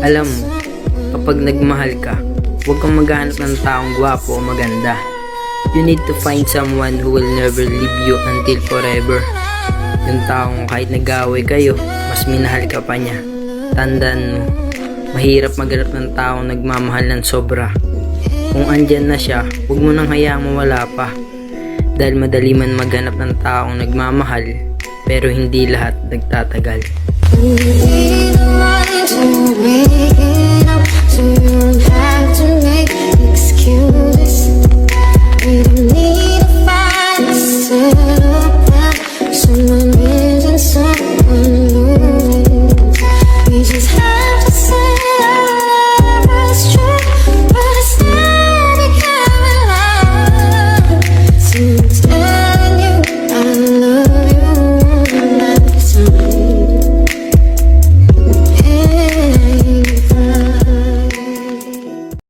Alam mo, kapag nagmahal ka, huwag kang maghahanap ng taong gwapo o maganda. You need to find someone who will never leave you until forever. Yung taong kahit nag-away kayo, mas minahal ka pa niya. Tandaan mo, mahirap maghanap ng taong nagmamahal ng sobra. Kung andyan na siya, huwag mo nang hayaang mawala pa. Dahil madali man maghanap ng taong nagmamahal, pero hindi lahat nagtatagal.